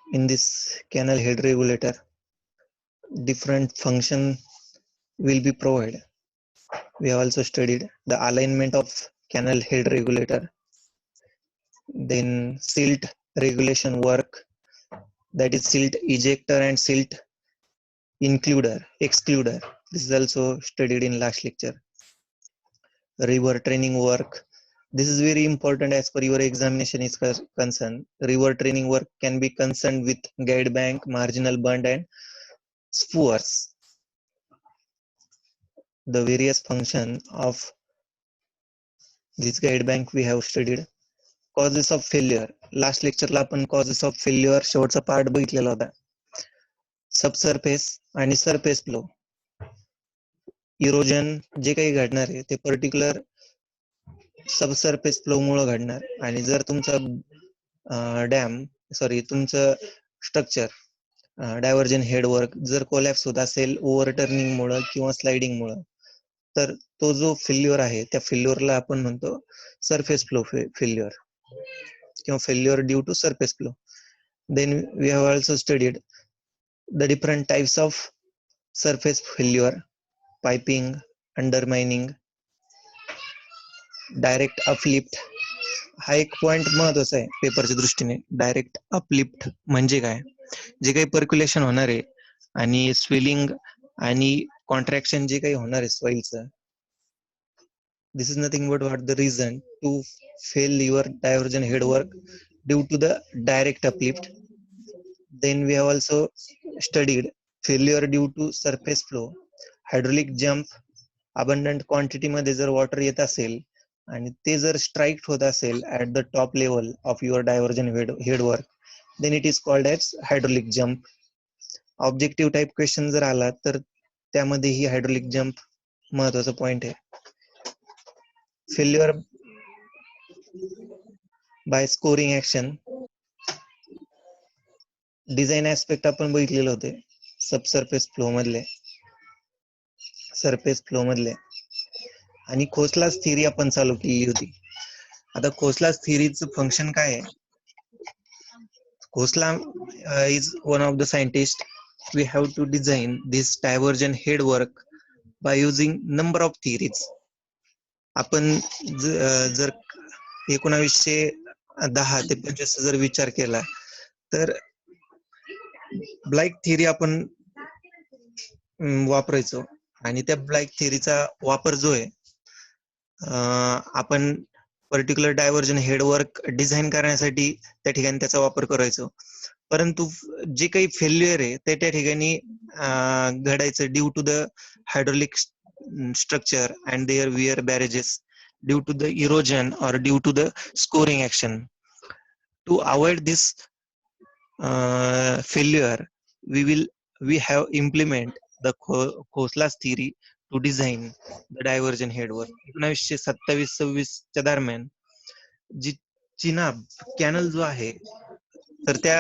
In this canal head regulator, different function will be provided. We have also studied the alignment of canal head regulator, then silt regulation work, that is silt ejector and silt excluder. This is also studied in last lecture. River training work. This is very important as per your examination is concerned. River training work can be concerned with guide bank, marginal bund and spurs. The various function of this guide bank we have studied. Causes of failure. Last lecture ला आपण causes of failure शेवटचा part बघितलेला होता. Subsurface आणि surface flow. Erosion जे काही घडणार आहे ते पर्टिक्युलर सबसर्फेस फ्लो मुळे घडणार आणि जर तुमचा तुमचं स्ट्रक्चर डायव्हर्जन हेडवर्क जर कोलॅप्स होत असेल ओव्हरटर्निंग मुळे किंवा स्लाइडिंग मुळे तर तो जो फेल्युअर आहे त्या फेल्युअरला आपण म्हणतो सरफेस फ्लो फेल्युअर किंवा failure due to surface flow. Then we have also studied the different types of surface failure, piping, undermining, direct uplift. हा एक पॉइंट महत्वाचा आहे पेपरच्या दृष्टीने. डायरेक्ट अपलिफ्ट म्हणजे काय? जे काही पर्क्युलेशन होणार आहे आणि स्वेलिंग आणि कॉन्ट्रॅक्शन जे काही होणार आहे सॉइलचं, this is nothing but what the reason to fail your diversion head work due to the direct uplift. Then we have also studied failure due to surface flow, hydraulic jump. abundant quantity मध्ये जर water येत असेल आणि ते जर strike होत असेल at the top level of your diversion head work, then it is called as hydraulic jump. Objective type question जर आला तर त्यामध्ये ही हायड्रोलिक जंप महत्वाचा पॉइंट आहे. Failure by scoring action. Design aspect आपण बघितलेले होते सबसर्फेस फ्लो मधले, सरफेस फ्लो मधले, आणि खोसलाच थिअरी आपण चालू केली होती. आता खोसलाच थिअरीचं फंक्शन काय आहे? Khosla is one of the scientist. We have to design this diversion head work by using number of theories. आपण जर 1910 ते 25 जर विचार केला तर ब्लॅक थिअरी आपण वापरायचो आणि त्या ब्लॅक थिअरीचा वापर जो आहे आपण पर्टिक्युलर डायव्हर्जन हेडवर्क डिझाईन करण्यासाठी त्या ठिकाणी त्याचा वापर करायचो. परंतु जे काही फेल्युअर आहे ते त्या ठिकाणी घडायचं due to the hydraulic structure and their wear barrages, due to the erosion or due to the scoring action. To avoid this failure, we have implement the Khoslas theory to design the diversion headwork. 1927-26 च्या दरम्यान जी Chenab canal जो आहे तर त्या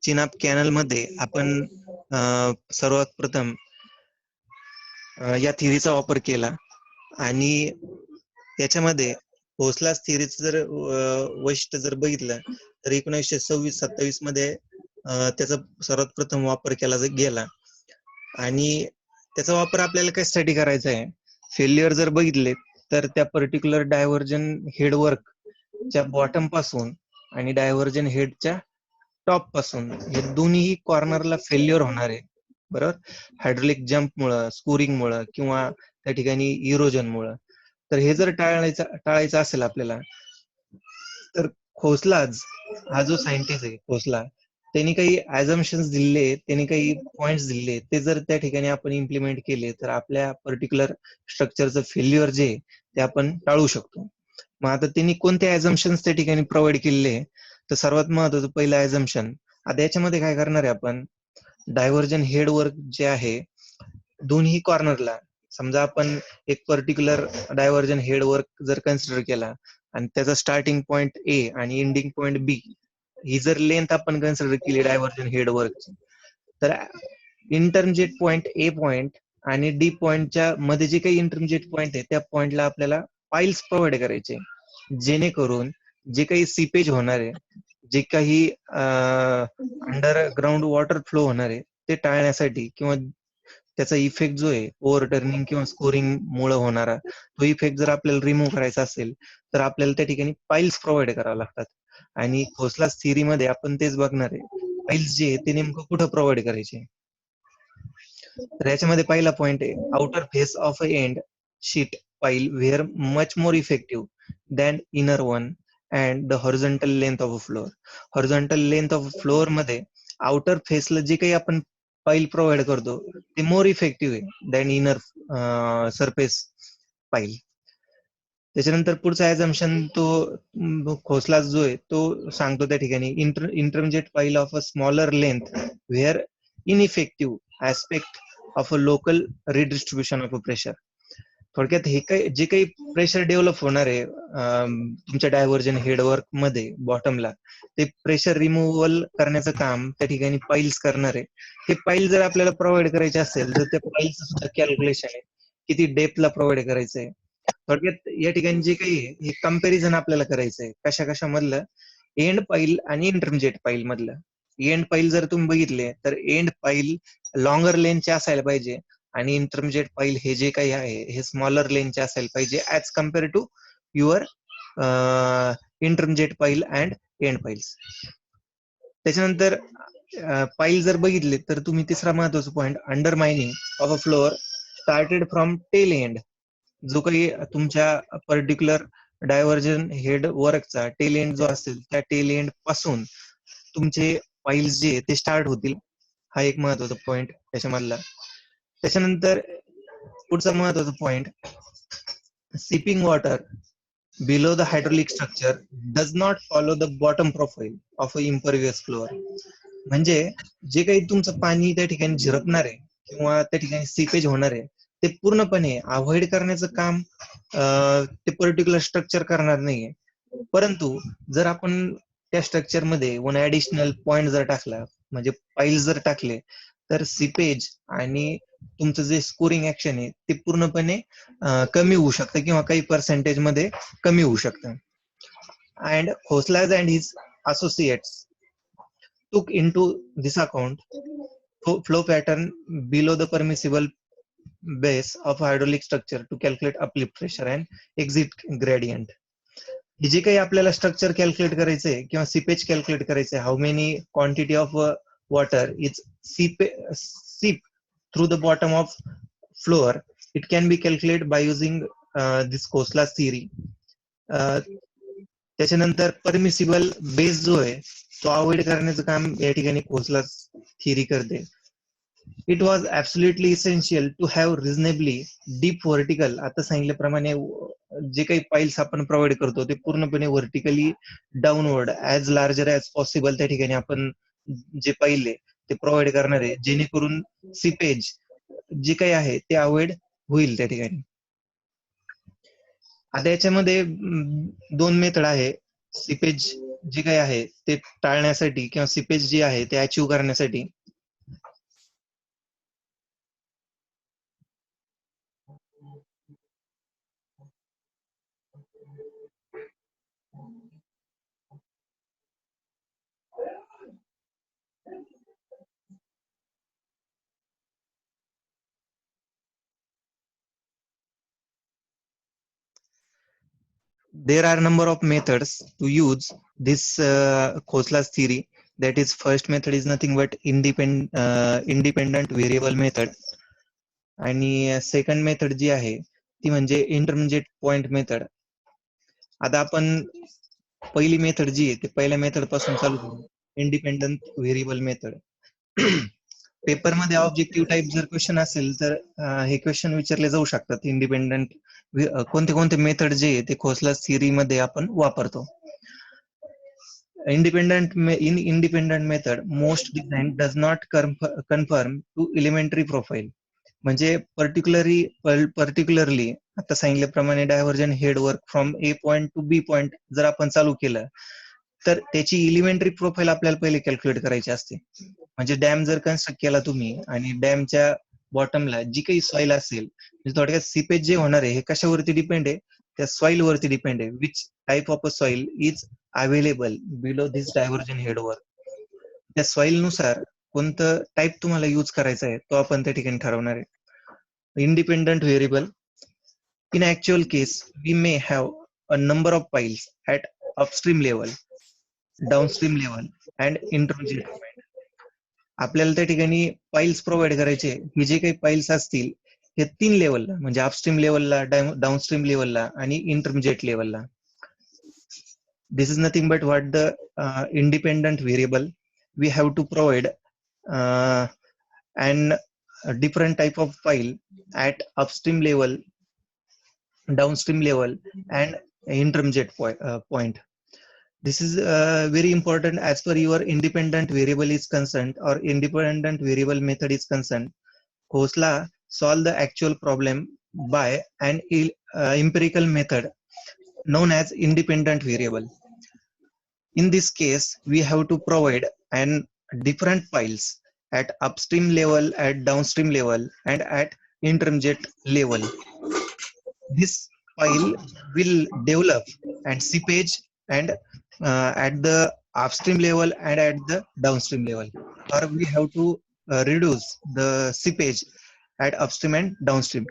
Chenab canal मध्ये आपण सर्वात प्रथम या थिअरीचा वापर केला आणि याच्यामध्ये खोसलाच थिअरीचं जर वैशिष्ट्य जर बघितलं तर 1926-27 मध्ये त्याचा सर्वात प्रथम वापर केला गेला आणि त्याचा वापर आपल्याला काय करायचा आहे. फेल्युअर जर बघितले तर त्या पर्टिक्युलर डायव्हर्जन हेडवर्क च्या बॉटम पासून आणि डायव्हर्जन हेडच्या टॉप पासून हे दोन्ही कॉर्नरला फेल्युअर होणार आहे, बरोबर, हायड्रोलिक जंप मुळे, स्कोरिंग मुळे किंवा त्या ठिकाणी इरोजन मुळे. तर हे जर टाळायचं असेल आपल्याला तर खोसलाच हा जो सायंटिस्ट आहे खोसला त्यांनी काही ऍझम्पशन्स दिले, त्यांनी काही पॉइंट्स दिले, ते जर त्या ठिकाणी आपण इम्प्लिमेंट केले तर आपल्या पर्टिक्युलर स्ट्रक्चरचं फेल्युअर जे ते आपण टाळू शकतो. मग आता त्यांनी कोणते ऍझम्पशन्स त्या ठिकाणी प्रोव्हाइड केले तर सर्वात महत्वाचं पहिलं ऍझम्पशन, आता याच्यामध्ये काय करणार आहे आपण, डायव्हर्जन हेडवर्क जे आहे दोन्ही कॉर्नरला, समजा आपण एक पर्टिक्युलर डायव्हर्जन हेडवर्क जर कन्सिडर केला आणि त्याचा स्टार्टिंग पॉइंट ए आणि एंडिंग पॉइंट बी ही जर लेंथ आपण कन्सिडर केली डायव्हर्जन हेडवर्कची, तर इंटरमिजिएट पॉइंट ए पॉइंट आणि डी पॉइंटच्या मध्ये जे काही इंटरमिजिएट पॉइंट आहे त्या पॉइंटला आपल्याला पाईल्स प्रोव्हाइड करायचे, जेणेकरून जे काही सीपेज होणार आहे जे काही अंडरग्राऊंड वॉटर फ्लो होणार आहे ते टाळण्यासाठी किंवा त्याचा इफेक्ट जो आहे ओव्हरटर्निंग किंवा स्कोरिंग मुळे होणारा, तो इफेक्ट जर आपल्याला रिमूव्ह करायचा असेल तर आपल्याला त्या ठिकाणी पाईल्स प्रोव्हाइड करावं लागतात. आणि खोसलाच थिअरीमध्ये आपण तेच बघणार आहे, पाईल्स जे आहे ते नेमकं कुठं प्रोव्हाइड करायचे. तर याच्यामध्ये पहिला पॉइंट आहे, outer face of a end sheet pile where much more effective than inner one and the horizontal length of a floor. Horizontal length of floor मध्ये आउटर फेसला जे काही आपण पाईल प्रोव्हाइड करतो ते मोर इफेक्टिव्ह आहे than inner surface pile. त्याच्यानंतर पुढचा ॲझम्पशन तो खोसला जो आहे तो सांगतो त्या ठिकाणी, intermediate pile of a smaller length where ineffective aspect of a local redistribution of a pressure. थोडक्यात हे काही जे काही प्रेशर डेव्हलप होणार आहे तुमच्या डायव्हर्जन हेडवर्क मध्ये बॉटमला, ते प्रेशर रिमूव्हल करण्याचं काम त्या ठिकाणी पाईल्स करणार आहे. हे पाईल जर आपल्याला प्रोव्हाइड करायचे असेल तर त्या पाईलचं सुद्धा कॅल्क्युलेशन आहे, किती डेप्थला प्रोव्हाइड करायचं आहे. थोडक्यात या ठिकाणी जे काही आहे हे कंपॅरिझन आपल्याला करायचं आहे कशा कशा मधलं, एंड पाईल आणि इंटरमिजिएट पाईल मधलं. एंड पाईल जर तुम्ही बघितले तर एंड पाईल लॉंगर लेनचे असायला पाहिजे आणि इंटरमिजिएट पाईल हे जे काही आहे हे स्मॉलर लेनचे असायला पाहिजे as compare to your intermediate pile and end piles. त्याच्यानंतर पाईल जर बघितले तर तुम्ही तिसरा महत्वाचा point, undermining of a floor started from tail end. जो काही तुमच्या पर्टिक्युलर डायव्हर्जन हेड वर्कचा टेल एंड जो असेल त्या टेल एंड पासून तुमचे पाईल्स जे ते स्टार्ट होतील, हा एक महत्वाचा पॉइंट त्याच्यामधला. त्याच्यानंतर पुढचा महत्वाचा point, seeping water below the hydraulic structure does not follow the bottom profile of a impervious floor. म्हणजे जे काही तुमचं पाणी त्या ठिकाणी झिरपणार आहे किंवा त्या ठिकाणी सीपेज होणार आहे ते पूर्णपणे अवॉइड करण्याचं काम ते पर्टिक्युलर स्ट्रक्चर करणार नाहीये. परंतु जर आपण त्या स्ट्रक्चर मध्ये वन ऍडिशनल पॉइंट जर टाकला, म्हणजे पाईल्स जर टाकले, तर सीपेज आणि तुमचं जे स्कोरिंग ऍक्शन आहे ते पूर्णपणे कमी होऊ शकतं किंवा काही पर्सेंटेज मध्ये कमी होऊ शकतं. And Khosla's and his associates took into this account flow pattern below the permissible base of hydraulic structure to calculate uplift pressure and exit gradient. हे जे काही आपल्याला स्ट्रक्चर कॅल्क्युलेट करायचंय किंवा सीपेज कॅल्क्युलेट करायचंय, how many quantity of water is seep through the bottom of floor, it can be calculate by using this Khosla's theory. त्याच्यानंतर permissible base जो आहे तो अवॉइड करण्याचं काम या ठिकाणी कोसलास थिअरी करते. It was absolutely essential to have reasonably deep vertical. आता सांगितल्याप्रमाणे जे काही पाईल्स आपण प्रोव्हाइड करतो ते पूर्णपणे vertically downward as larger as possible त्या ठिकाणी आपण जे पाहिले ते प्रोव्हाइड करणार आहे, जेणेकरून सिपेज जे काही आहे ते अवॉइड होईल त्या ठिकाणी. आता याच्यामध्ये दोन मेथड आहे सिपेज जे काही आहे ते टाळण्यासाठी किंवा सिपेज जे आहे ते अचीव करण्यासाठी. There are a number of methods to use this Kosla's theory. That is, first method is nothing but independent variable method. आणि सेकंड मेथड जी आहे ती म्हणजे इंटरमिजिएट पॉइंट मेथड. आता आपण पहिली मेथड जी आहे ते पहिल्या मेथड पासून चालू करू, इंडिपेंडंट व्हेरिएबल मेथड. पेपरमध्ये ऑब्जेक्टिव्ह टाईप जर क्वेश्चन असेल तर हे क्वेश्चन विचारले जाऊ शकतात. इंडिपेंडंट कोणते कोणते मेथड जे आहे ते खोसलास थिअरी मध्ये आपण वापरतो. independent method most design does not conform to elementary profile. म्हणजे पर्टिक्युलरली आता सांगितल्याप्रमाणे diversion head work from A point to B point जर आपण चालू केलं तर त्याची इलिमेंटरी प्रोफाईल आपल्याला पहिले कॅल्क्युलेट करायची असते. म्हणजे डॅम जर कन्स्ट्रक्ट केला तुम्ही आणि डॅमच्या बॉटमला जी काही सॉइल असेल, म्हणजे थोडक्यात सीपेज जे होणार आहे हे कशावरती डिपेंड आहे, त्या सॉइल वरती डिपेंड आहे. Which type of a soil is available below this diversion हेडवर. त्या सॉइल नुसार कोणतं टाइप तुम्हाला यूज करायचा आहे तो आपण त्या ठिकाणी ठरवणार आहे. Independent variable. In actual case, we may have a number of piles at upstream level, downstream level, and intermediate point. आपल्याला त्या ठिकाणी पाइल्स प्रोव्हाइड करायचे. हे जे काही पाइल्स असतील हे 3 लेवलला म्हणजे अपस्ट्रीम लेवलला, डाऊनस्ट्रीम लेवलला आणि इंटरमिजिएट लेवलला. This is nothing but what the independent variable. We have to provide an a different type of file at upstream level, downstream level, and intermediate point. This is very important as per your independent variable is concerned or independent variable method is concerned. Khosla solve the actual problem by an empirical method known as independent variable. In this case, we have to provide an different files at upstream level, at downstream level, and at intermediate level. This file will develop and seepage and at the upstream level and at the downstream level, or we have to reduce the seepage at upstream and downstream.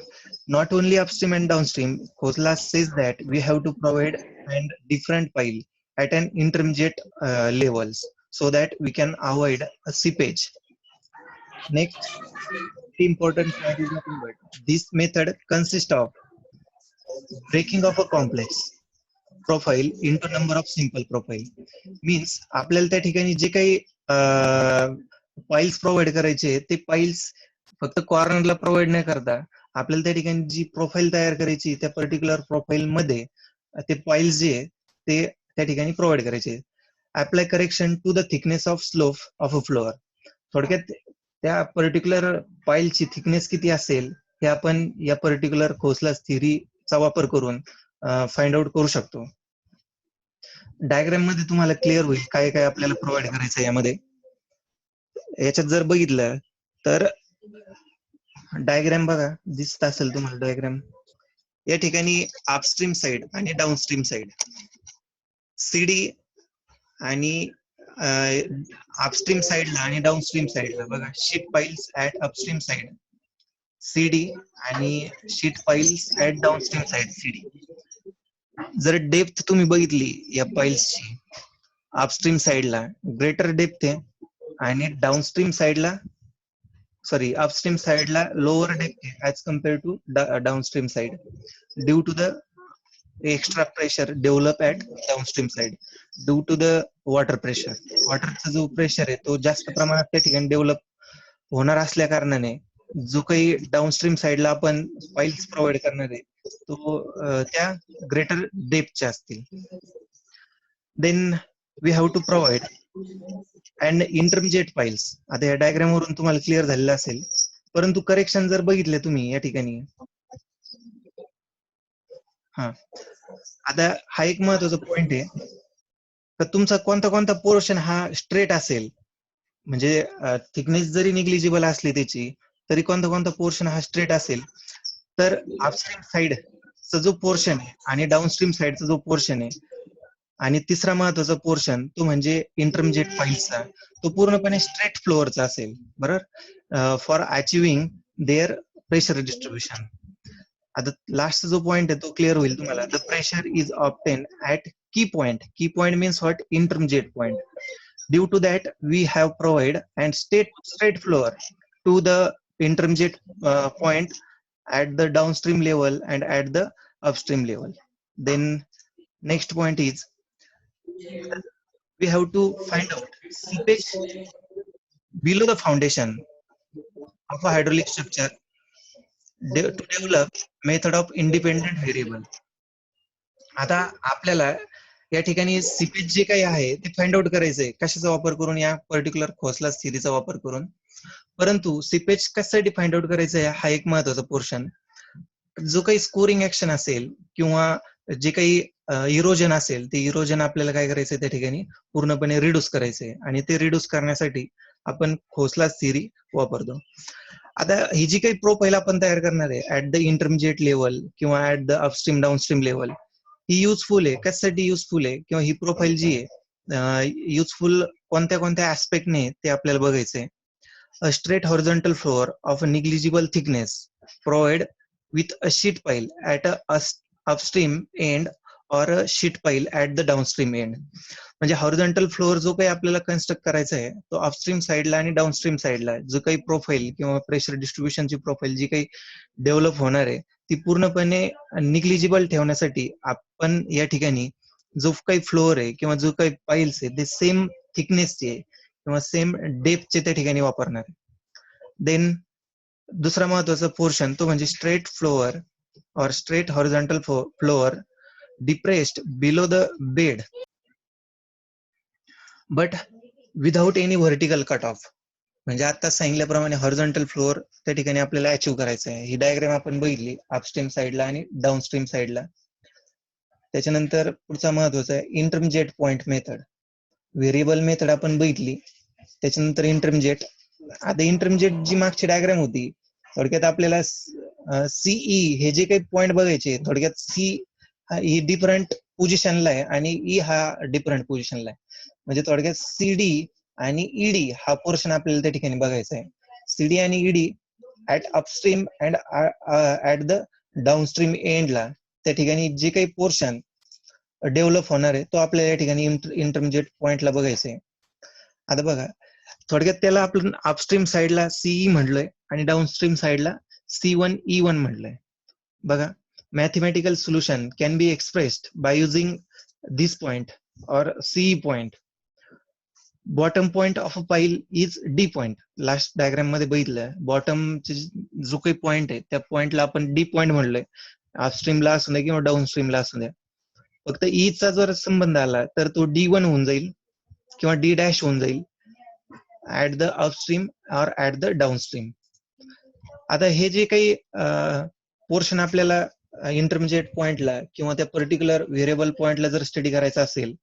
Not only upstream and downstream, Khosla says that we have to provide a different file at an intermediate levels so that we can avoid a seepage. Next, important point is nothing but this method consists of breaking of a complex profile into number of simple profile. Means आपल्याला त्या ठिकाणी जे काही files provide करायचे ते files फक्त कॉर्नरला provide नाही करता आपल्याला त्या ठिकाणी जी प्रोफाईल तयार करायची त्या पर्टिक्युलर प्रोफाईल मध्ये ते फाइल्स जे ते त्या ठिकाणी प्रोव्हाइड करायचे. Apply correction to the thickness of slope of a floor. थोडक्यात त्या पर्टिक्युलर फाइलची थिकनेस किती असेल हे आपण या पर्टिक्युलर खोसलास थिअरीचा वापर करून फाइंड आउट करू शकतो. डायग्राम मध्ये तुम्हाला क्लिअर होईल काय काय आपल्याला प्रोव्हाइड करायचं यामध्ये. याच्यात जर बघितलं तर डायग्राम बघा दिसत असेल तुम्हाला डायग्राम. या ठिकाणी अपस्ट्रीम साइड आणि डाऊनस्ट्रीम साइड सीडी आणि अपस्ट्रीम साइडला आणि डाऊनस्ट्रीम साइडला बघा sheet piles at upstream side CD आणि sheet piles at downstream side CD. जर डेप्थ तुम्ही बघितली या फाइल्सची अपस्ट्रीम साइडला ग्रेटर डेप्थ आहे आणि डाऊनस्ट्रीम साइडला सॉरी अपस्ट्रीम साइडला लोअर डेप्थ आहे as compare to downstream side due to the extra pressure develop at downstream side due to the water pressure. वॉटरचा जो प्रेशर आहे तो जास्त प्रमाणात त्या ठिकाणी डेव्हलप होणार असल्या कारणाने जो काही डाऊनस्ट्रीम साइडला आपण फाइल्स प्रोव्हाइड करणार आहे तो त्या ग्रेटर डेप्थच्या असतील. Then we have to provide and intermediate files. आता या डायग्राम वरून तुम्हाला क्लिअर झालेलं असेल परंतु करेक्शन जर बघितले तुम्ही या ठिकाणी आता हा एक महत्वाचा पॉइंट आहे तर तुमचा कोणता कोणता पोर्शन हा स्ट्रेट असेल म्हणजे थिकनेस जरी निग्लिजिबल असली त्याची तरी कोणता कोणता पोर्शन हा स्ट्रेट असेल तर अपस्ट्रीम साइडचा जो पोर्शन आहे आणि डाऊनस्ट्रीम साइडचा जो पोर्शन आहे आणि तिसरा महत्वाचा पोर्शन तो म्हणजे इंटरमिजिएट फाइल्सचा तो पूर्णपणे स्ट्रेट फ्लोअरचा असेल बरोबर for achieving their pressure distribution. आता लास्टचा जो पॉइंट आहे तो क्लिअर होईल तुम्हाला. The pressure is obtain at key point. Key point means what intermediate point. Due to that, we have provide and straight floor to the intermediate point at the downstream level and at the upstream level. Then next point is we have to find out seepage below the foundation of a hydraulic structure to develop method of independent variable. आता आपल्याला या ठिकाणी seepage जे काही आहे ते find out करायचंय कशाचा वापर करून या पर्टिक्युलर खोसला थिअरीचा वापर करून. परंतु सीपेज कशासाठी फाइंड आउट करायचंय हा एक महत्वाचा पोर्शन. जो काही स्कोरिंग ऍक्शन असेल किंवा जे काही इरोजन असेल ते इरोजन आपल्याला काय करायचंय त्या ठिकाणी पूर्णपणे रिड्यूस करायचंय आणि ते रिड्यूस करण्यासाठी आपण खोसलाच थिअरी वापरतो. आता ही जी काही प्रोफाईल आपण तयार करणार आहे ऍट द इंटरमिजिएट लेवल किंवा at the upstream downstream level, he useful आहे. कशासाठी युजफुल आहे किंवा ही प्रोफाईल जी आहे युजफुल कोणत्या कोणत्या ऍस्पेक्टने ते आपल्याला बघायचंय. A straight horizontal floor of a negligible thickness provide with a sheet pile at a upstream end or a sheet pile at the downstream end. म्हणजे हॉरिझॉन्टल फ्लोअर जो काही आपल्याला कन्स्ट्रक्ट करायचा आहे तो अपस्ट्रीम साईडला आणि डाऊनस्ट्रीम साईडला जो काही प्रोफाईल किंवा प्रेशर डिस्ट्रीब्युशनची प्रोफाईल जी काही डेव्हलप होणार आहे ती पूर्णपणे निग्लिजिबल ठेवण्यासाठी आपण या ठिकाणी जो काही फ्लोअर आहे किंवा जो काही पाईल्स आहे ते सेम थिकनेसचे किंवा सेम डेप्थचे त्या ठिकाणी वापरणार. देन दुसरा महत्वाचा पोर्शन तो म्हणजे स्ट्रेट फ्लोअर और straight horizontal floor depressed below the bed but without any vertical cut off. म्हणजे आता सांगितल्याप्रमाणे हॉरिझॉन्टल फ्लोअर त्या ठिकाणी आपल्याला अचीव्ह करायचं आहे. ही डायग्राम आपण बघितली अपस्ट्रीम साईडला आणि डाऊनस्ट्रीम साईडला. त्याच्यानंतर पुढचा महत्वाचा आहे intermediate point method. Variable method आपण बघितली. त्याच्यानंतर इंटरमिजिएट. आता इंटरमिजिएट जी मागची डायग्राम होती थोडक्यात आपल्याला सीई हे जे काही पॉइंट बघायचे थोडक्यात सी ही डिफरंट पोझिशनला आहे आणि ई हा डिफरंट पोझिशनला आहे. म्हणजे थोडक्यात सीडी आणि ईडी हा पोर्शन आपल्याला त्या ठिकाणी बघायचा आहे. सीडी आणि ED at upstream and at the downstream एंडला त्या ठिकाणी जे काही पोर्शन डेव्हलप होणार आहे तो आपल्याला या ठिकाणी इंटरमिजिएट पॉइंटला बघायचा आहे. आता बघा थोडक्यात त्याला आपण अपस्ट्रीम साईडला सीई म्हटलंय आणि डाऊनस्ट्रीम साईडला C1E1 म्हटलंय. बघा mathematical solution can be expressed by using this point or CE point. Bottom point of a pile is D point. Last diagram मध्ये बघितलं बॉटम जो काही पॉइंट आहे त्या पॉइंटला आपण D पॉइंट म्हणलोय. अपस्ट्रीमला असू द्या किंवा डाऊनस्ट्रीमला असू द्या. फक्त E चा जर संबंध आला तर तो D1 होऊन जाईल किंवा D डॅश होऊन जाईल ऍट द अपस्ट्रीम और ऍट द डाऊनस्ट्रीम. आता हे जे काही पोर्शन आपल्याला इंटरमिजिएट पॉइंटला किंवा त्या पर्टिक्युलर व्हेरिएबल पॉइंटला जर स्टडी करायचा असेल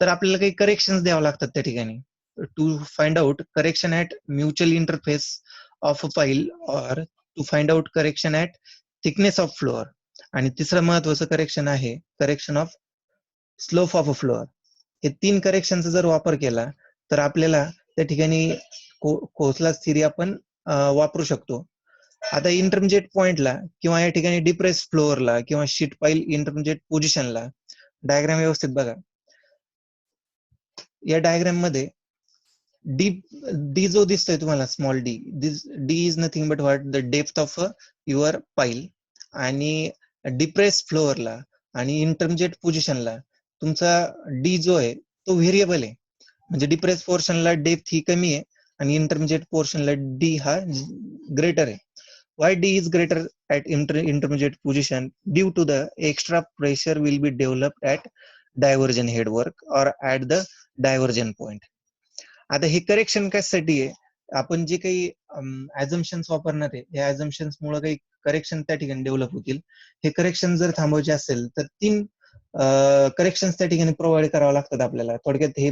तर आपल्याला काही करेक्शन्स द्यावं लागतात त्या ठिकाणी. To find out correction at mutual interface of a pile और to find out correction at thickness of floor. आणि तिसरं महत्वाचं करेक्शन आहे correction of slope of a floor. हे 3 करेक्शनचा जर वापर केला तर आपल्याला त्या ठिकाणी खोसलाच थिअरी आपण वापरू शकतो. आता इंटरमिजिएट पॉइंटला किंवा या ठिकाणी डिप्रेस फ्लोअरला किंवा शीट पाईल इंटरमिजिएट पोझिशनला डायग्राम व्यवस्थित बघा. या डायग्राम मध्ये डी जो दिसतोय तुम्हाला small D, D is nothing but what the depth of your पाईल. आणि डिप्रेस फ्लोअरला आणि इंटरमिजिएट पोझिशनला तुमचा डी जो आहे तो व्हेरिएबल आहे. म्हणजे डिप्रेस पोर्शनला डेप्थ ही कमी आहे आणि इंटरमिजिएट पोर्शनला डी हा ग्रेटर आहे. Why D is greater at intermediate position? Due to the extra pressure will be developed at divergent head work or at the divergent point. आता हे करेक्शन कशासाठी आहे? आपण जे काही ऍझम्पशन्स वापरणार आहे या ऍझम्पशन्स मुळे काही करेक्शन त्या ठिकाणी डेव्हलप होतील. हे करेक्शन जर थांबवायचे असेल तर 3 करेक्शन्स त्या ठिकाणी प्रोव्हाइड करावं लागतात आपल्याला. थोडक्यात हे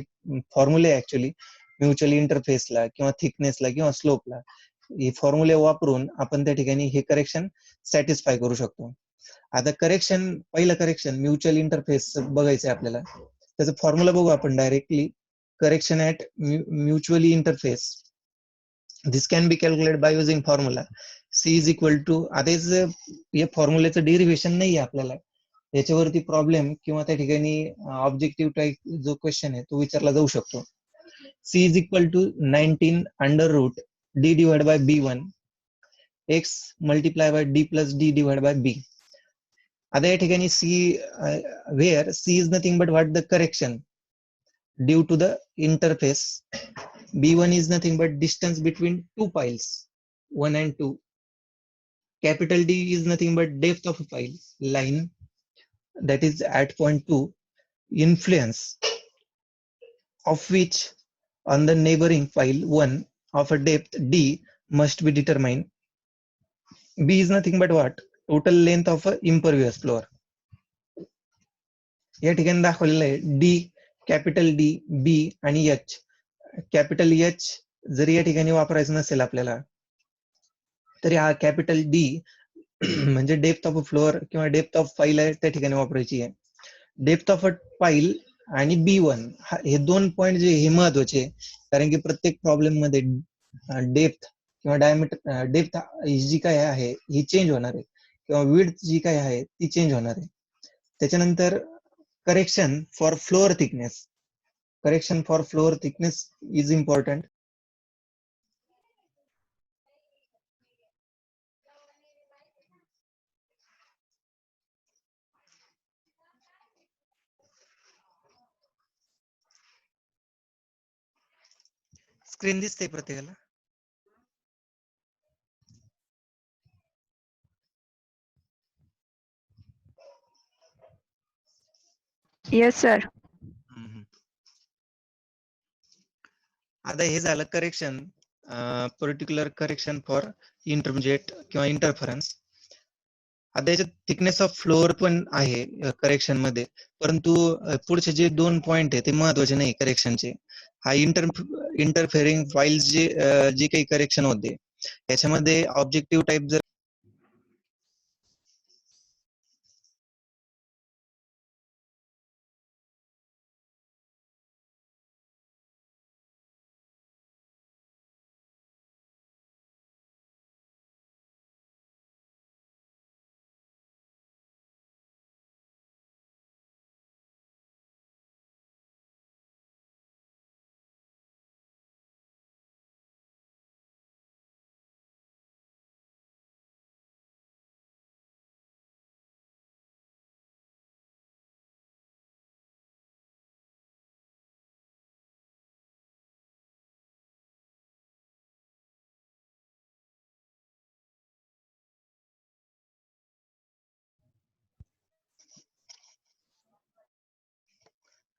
फॉर्म्युले ऍक्च्युअली म्युच्युअल इंटरफेसला किंवा थिकनेसला किंवा स्लोपला हे फॉर्म्युले वापरून आपण त्या ठिकाणी हे करेक्शन सॅटिस्फाय करू शकतो. आता पहिलं करेक्शन म्युच्युअल इंटरफेस बघायचंय आपल्याला. त्याचा फॉर्म्युला बघू आपण directly. Correction at mutually interface this can be calculate by using formula C is equal to. आता या फॉर्म्युलेचं डेरिव्हेशन नाही आहे आपल्याला, याच्यावरती प्रॉब्लेम किंवा त्या ठिकाणी ऑब्जेक्टिव्ह टाईप जो क्वेश्चन आहे तो विचारला जाऊ शकतो. C is equal to 19 under root d divided by b1 x multiply by d plus d divided by b. आता या ठिकाणी c where c is nothing but what the correction due to the interface. b1 is nothing but distance between two piles 1 and 2. Capital D is nothing but depth of a pile line that is at point 2. Influence of which on the neighboring pile 1 of a depth d must be determined. B is nothing but what? Total length of a impervious floor. या ठिकाणी दाखवलेलं आहे D, capital D, B आणि H. Capital H जरी या ठिकाणी वापरायचं नसेल आपल्याला, तरी हा कॅपिटल डी म्हणजे डेप्थ ऑफ फ्लोअर किंवा डेप्थ ऑफ फाईल आहे त्या ठिकाणी वापरायची आहे. डेप्थ ऑफ अ फाईल आणि B1 हे 2 पॉईंट जे हे महत्वाचे आहे, कारण की प्रत्येक प्रॉब्लेम मध्ये डेप्थ किंवा डायमीटर डेप्थ जी काय आहे ही चेंज होणार आहे किंवा विड्थ जी काय आहे ती चेंज होणार आहे. त्याच्यानंतर correction for floor thickness. Correction for floor thickness is important. Screen दिसते प्रत्येकाला? Yes sir. आता हे झालं correction, particular correction for intermediate किंवा इंटरफरन्स. आता याच्यात थिकनेस ऑफ फ्लोअर पण आहे करेक्शन मध्ये, परंतु पुढचे जे 2 पॉइंट आहे ते महत्वाचे नाही करेक्शनचे. हा इंटरफेरिंग फाईल्स जे काही करेक्शन होते याच्यामध्ये ऑब्जेक्टिव्ह टाईप जर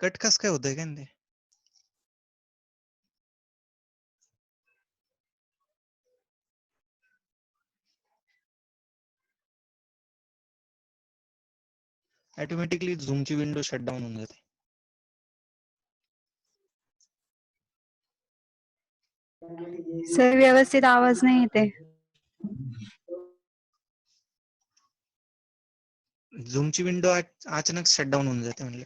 कट कस काय होतंय का ते? ऑटोमॅटिकली झूमची विंडो शटडाऊन होऊन जाते. सर व्यवस्थित आवाज नाही येते. झूमची विंडो अचानक शटडाऊन होऊन जाते म्हणलं.